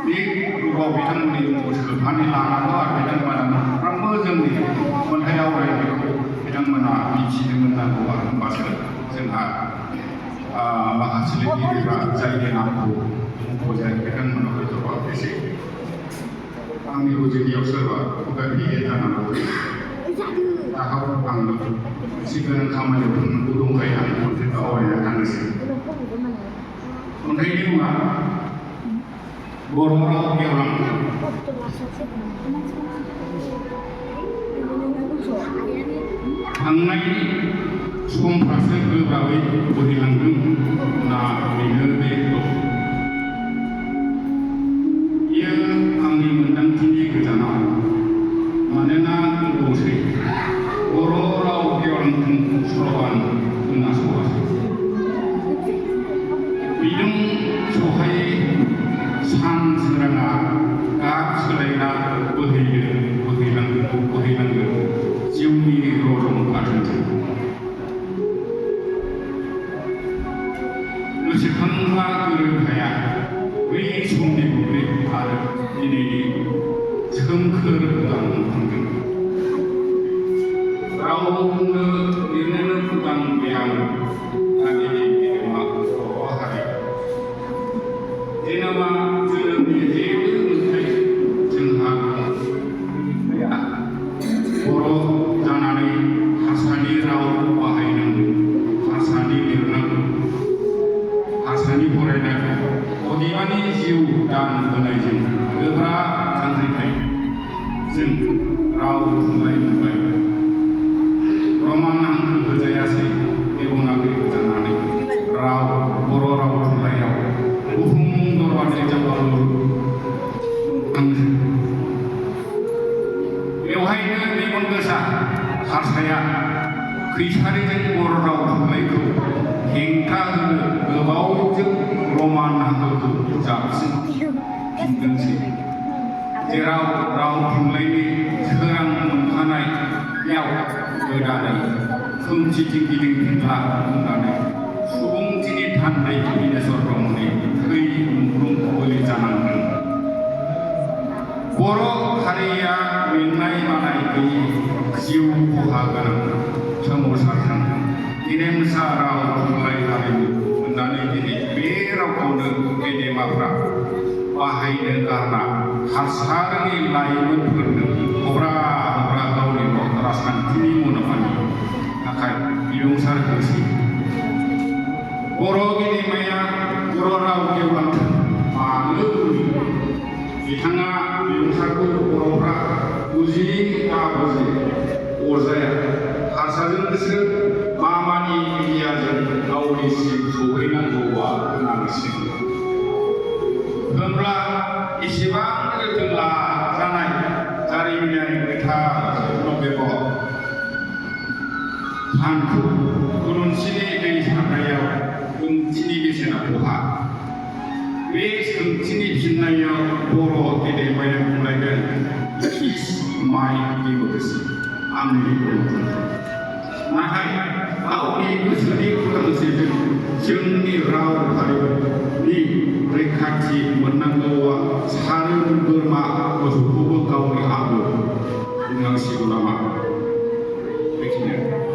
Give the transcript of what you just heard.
बे ग्रुपआव बिथांमोननि मुंखौ सोफानानै लानांगौ आरो बिथांमोना मोनफ्रोमबो जोंनि खन्थाइ आवरायनायखौ बिथांमोना मिथिनो मोननांगौ आरो होमबासो जोंहा माखासे लिरगिरिफ्रा जायनि नामखौ मुंख'जायो बिथांमोना हयथ'बा एसे आंनि रुजुनायाव सोरबा खुगा गैया जानांगौ दाहाव आं एसे गोनां खामानियाव थांनांगौ दंखायो आं खन्थाइखौ आवरायना थांनोसै खन्थाइनि मुङा बर' राव गेवलां थांनाय समफ्रासो गोब्राबै बोहैलांदों ना बेनो बे बेयो आंनि मोन्दांथिनि गोजानाव मानोना गोबावसै बर' राव गेवलांथों स्ल'गान खोनासङासै बिदुं सहायै सान सोराङा गाब सोलायना बोहैलांगोन जिउनि रजं आथोनजों गोसोखांबा गोरोबहाया बै समनि मोब्लिब आरो दिनैनि सोमखोर उदां मोखांजों रावनो लिरनोनो उदां गैयाम गामिनि गेदेमा बर' हारि जेनेबा जोनोमनि जेबो मोन्थाय जोंहा गैया बर' जानानै भाषानि राव बाहायनांगौ भाषानि लिरनांगौ भाषानि फरायनांगौ अदेबानि जिउ दान होनायजों गोब्राब जांख्रिथाय जों राव थुनलाइ मोनबाय रमान हांखो होजायासै देबनागरि होजानानै राव बर' राव थुनलाइयाव बुहुम दरबारनि जौगालु बेवहायनो मेगन गोसा हारसाया खैसारिजों बर' राव थुनलाइखौ हेंथा होनो गोबावजों रमान हांखोखौ जाबसिनफिनदोंसै जेराव राव थुनलाइनि सोरां मोनखानायाव गोदानै खोमसिथिं गिदिंफिनला बुंनानै सुबुंथिनि थान्दै बिनेश्वर ब्रह्मनि थै मुंख्लं बोलि जानांदों बर' हारिया मेंनाय बानाय गैयि जिउ खहा गोनां सोमावसारथों गेरेमसा राव थुनलाइ हारिमु होननानै दिनै बे रावखौनो गेदेमाफ्रा बाहायनो गारना हारसानि लाइमोनफोरनो हब्रा हब्रा गावनि राजखान्थिनि मुलाम्फानि थाखाय बिबुंसार होसै बर' गेदेमाया बर' राव गेवलांथों मानो बिथाङा बिबुंसारखौ बर'फ्रा बुजि बुजि अरजाया हारसाजोंसो मामानि गियाजों गावनिसिम सौहैनांगौआ गोनांसिन होनब्ला इसेबां जोथोन लाजानाय जारिमिनारि गोथार नबेम्बर सानखौ खुरुनसिनि दै सारनायाव ओंथिनि बेसेना बहा बे सोंथिनि फिननायाव बर' गेदेमाया बुंलायगोन इज माइ डेम'क्रेसि आंनि गणतन्त्र नाथाय गावनि गोसोनि उदांस्रिजों जोंनि राव हारिमुनि रैखाथि मोननांगौआ सारो बोरमा मोसौखौबो गावनि आंगो बुंनांसिगौ नामा बेखिनियानो